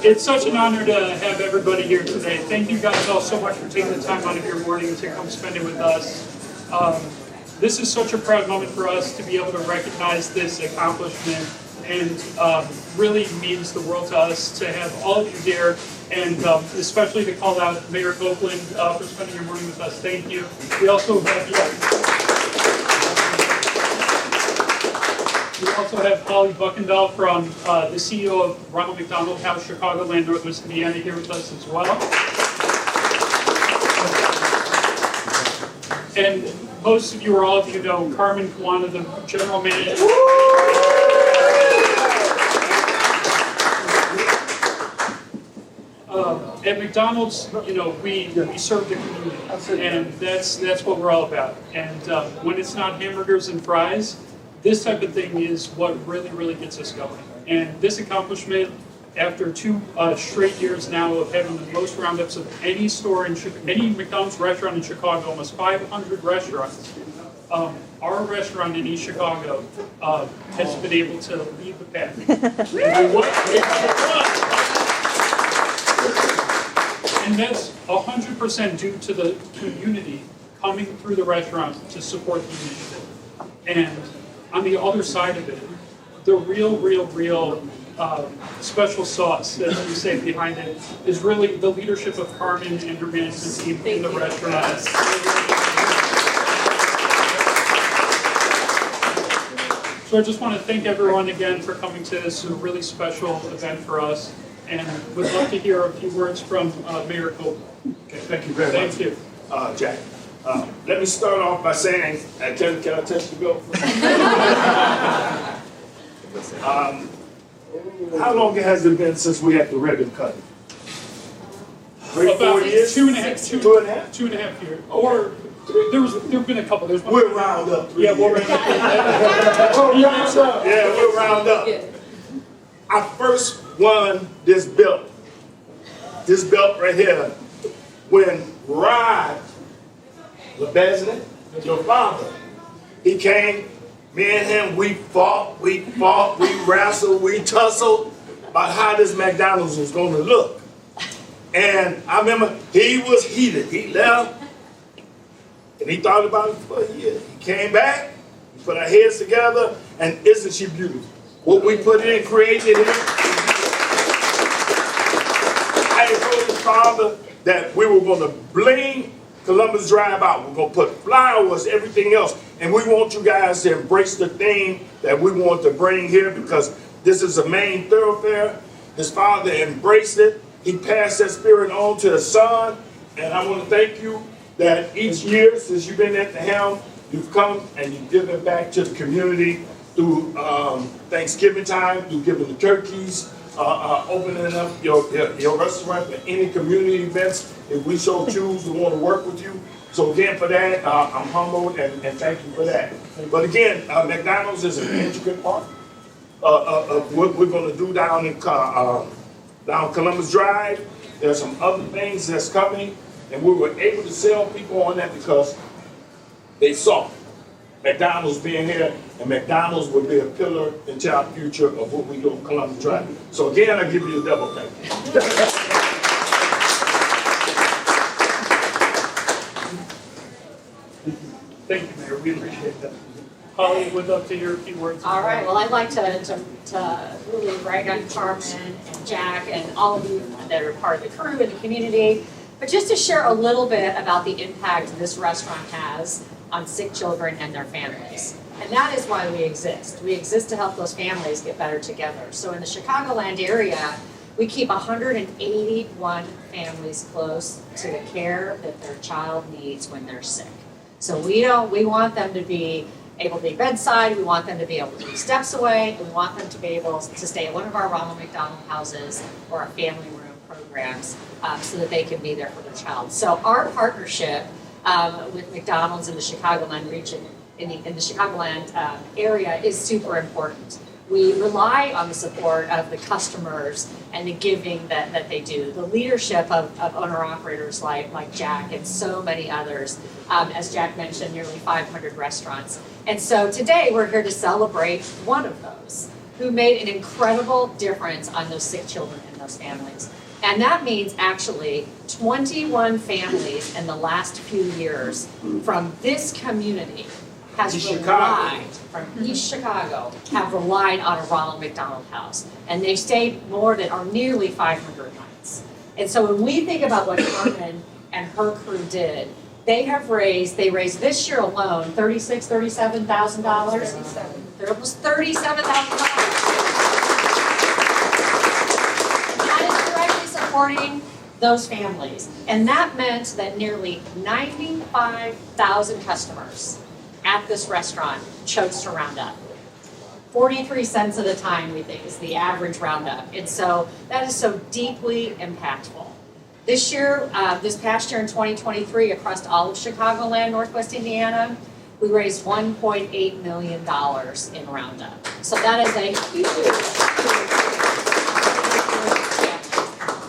It's such an honor to have everybody here today. Thank you guys all so much for taking the time out of your morning to come spend it with us. This is such a proud moment for us to be able to recognize this accomplishment, and really means the world to us to have all of you here, and especially to call out Mayor Copeland for spending your morning with us. Thank you. We also have Holly Buckendahl from the CEO of Ronald McDonald House, Chicagoland, Northwest Indiana, here with us as well. And most of you, or all of you, know Carmen Montemayor, the general manager. At McDonald's, you know, we serve the community, and that's what we're all about. And when it's not hamburgers and fries, this type of thing is what really gets us going. And this accomplishment, after 2 straight years now of having the most roundups of any store in any McDonald's restaurant in Chicago, almost 500 restaurants. Our restaurant in East Chicago has been able to lead the pack. And that's 100% due to the community coming through the restaurant to support the initiative. And on the other side of it, the real special sauce that we say behind it is really the leadership of Carmen and her management team in the restaurant. So I just want to thank everyone again for coming to this really special event for us, and would love to hear a few words from Mayor Copeland. Okay, thank you very much. Thank you. Jack. Let me start off by saying, can I touch the bill? How long has it been since we had the ribbon cutting? 3 or 4 years? 2.5 years. Or there've been a couple. There's one. We'll round up. Yeah, we'll round up. Yeah, we'll round up. I first won this belt right here, when Ronald Lubeznik, your father, he came. Me and him, we fought, we wrestled, we tussled about how this McDonald's was going to look. And I remember he was heated. He left, and he thought about it for a year. He came back, we put our heads together, and isn't she beautiful? What we put in, created here. I told his father that we were going to bling Columbus Drive out. We're going to put flowers, everything else. And we want you guys to embrace the theme that we want to bring here, because this is a main thoroughfare. His father embraced it. He passed that spirit on to his son. And I want to thank you that each year since you've been at the helm, you've come and you've given back to the community through Thanksgiving time, through giving the turkeys, opening up your restaurant for any community events if we so choose to want to work with you. So again, for that, I'm humbled and thank you for that. But again, McDonald's is an intricate part of what we're going to do down in down Columbus Drive. There's some other things that's coming, and we were able to sell people on that because they saw McDonald's being here, and McDonald's will be a pillar into our future of what we do on Columbus Drive. So again, I give you a double thank you. Thank you, Mayor. We appreciate that. Holly, would love to hear a few words. All right. Well, I'd like to really brag on Carmen and Jack and all of you that are part of the crew and the community, but just to share a little bit about the impact this restaurant has on sick children and their families. And that is why we exist. We exist to help those families get better together. So in the Chicagoland area, we keep 181 families close to the care that their child needs when they're sick. So we want them to be able to be bedside, we want them to be able to be steps away, and we want them to be able to stay at one of our Ronald McDonald houses or our family room programs so that they can be there for their child. So our partnership with McDonald's in the Chicagoland region, in the Chicagoland area is super important. We rely on the support of the customers and the giving that they do, the leadership of owner-operators like Jack and so many others. As Jack mentioned, nearly 500 restaurants. And so today we're here to celebrate one of those. who made an incredible difference on those sick children and those families. And that means actually 21 families in the last few years from this community has relied, from East Chicago, have relied on a Ronald McDonald House. And they've stayed more than, or nearly 500 nights. And so when we think about what Carmen and her crew did, they raised this year alone, $37,000. There was $37,000. Supporting those families. And that meant that nearly 95,000 customers at this restaurant chose to round up. 43 cents at a time, we think, is the average roundup. And so that is so deeply impactful. This year, this past year in 2023, across all of Chicagoland, Northwest Indiana, we raised $1.8 million in roundup. So that is a huge.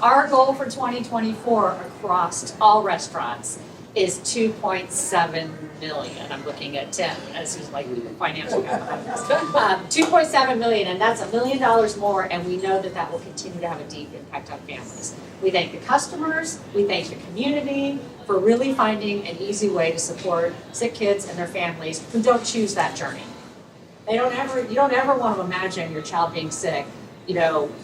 Our goal for 2024 across all restaurants is 2.7 million. I'm looking at Tim as he's like the financial guy behind this. 2.7 million, and that's $1 million more, and we know that that will continue to have a deep impact on families. We thank the customers, we thank the community for really finding an easy way to support sick kids and their families who don't choose that journey. You don't ever want to imagine your child being sick,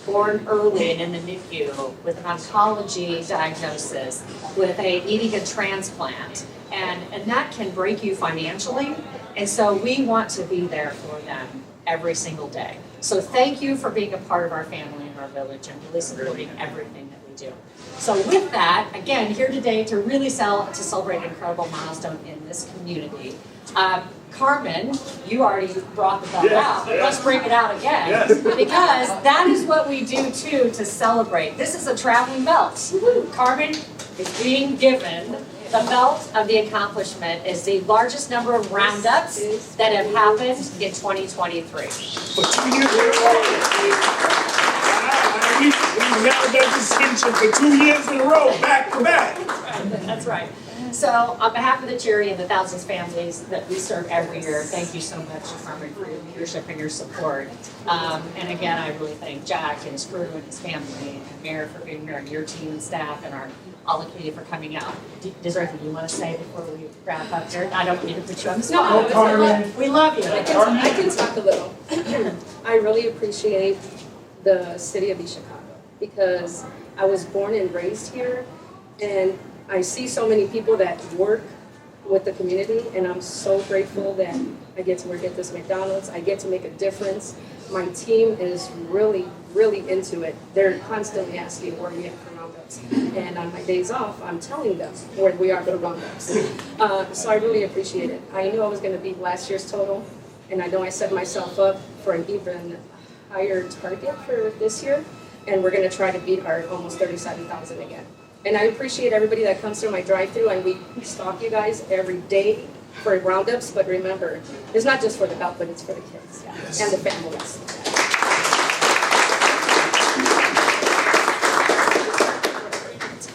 born early and in the NICU with an oncology diagnosis, with needing a transplant, and that can break you financially. And so we want to be there for them every single day. So thank you for being a part of our family and our village and really supporting everything that we do. So with that, again, here today to really celebrate an incredible milestone in this community. Carmen, you already brought the belt out. Let's bring it out again. Because that is what we do too to celebrate. This is a traveling belt. Carmen is being given the belt of the accomplishment is the largest number of roundups that have happened in 2023. For 2 years in a row. We've held that distinction for 2 years in a row, back to back. That's right. So on behalf of the charity and the thousands of families that we serve every year, thank you so much, Carmen, for your leadership and your support. And again, I really thank Jack and his crew and his family, and Mayor for being here, and your team and staff, and all the community for coming out. Is there anything you want to say before we wrap up here? I don't need to put you on the spot. No, Carmen. We love you. I can talk a little. I really appreciate the city of East Chicago because I was born and raised here, and I see so many people that work with the community, and I'm so grateful that I get to work at this McDonald's. I get to make a difference. My team is really, really into it. They're constantly asking where we are for roundups. And on my days off, I'm telling them where we are for roundups. So I really appreciate it. I knew I was going to beat last year's total, and I know I set myself up for an even higher target for this year, and we're going to try to beat our almost 37,000 again. And I appreciate everybody that comes through my drive-thru, and we stalk you guys every day for roundups. But remember, it's not just for the belt, but it's for the kids and the families.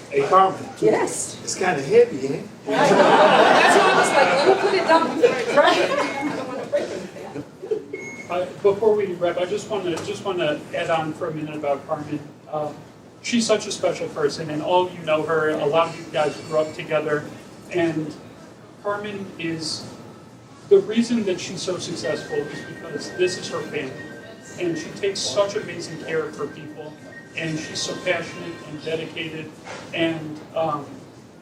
Hey, Carmen. Yes. It's kind of heavy, eh? That's why I was like, let me put it down before I try it. I don't want to break anything. Before we wrap, I just want to add on for a minute about Carmen. She's such a special person, and all of you know her. A lot of you guys grew up together, and Carmen is the reason that she's so successful is because this is her family, and she takes such amazing care of her people, and she's so passionate and dedicated, and an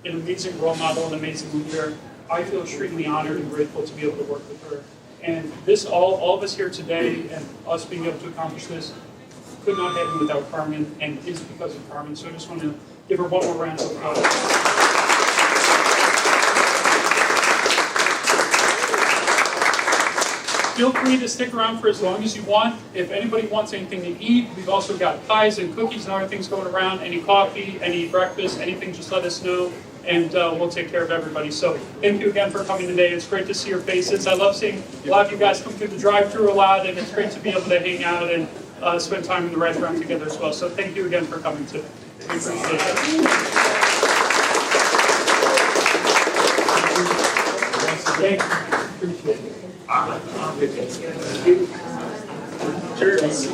amazing role model, an amazing leader. I feel extremely honored and grateful to be able to work with her, and this all of us here today, and us being able to accomplish this, could not happen without Carmen, and is because of Carmen. So I just want to give her one more round of applause. Feel free to stick around for as long as you want. If anybody wants anything to eat, we've also got pies and cookies and other things going around. Any coffee, any breakfast, anything, just let us know, and we'll take care of everybody. So thank you again for coming today. It's great to see your faces. I love seeing a lot of you guys come through the drive-thru a lot, and it's great to be able to hang out and spend time in the restaurant together as well. So thank you again for coming today. We appreciate it. Thank you. Appreciate it. Cheers.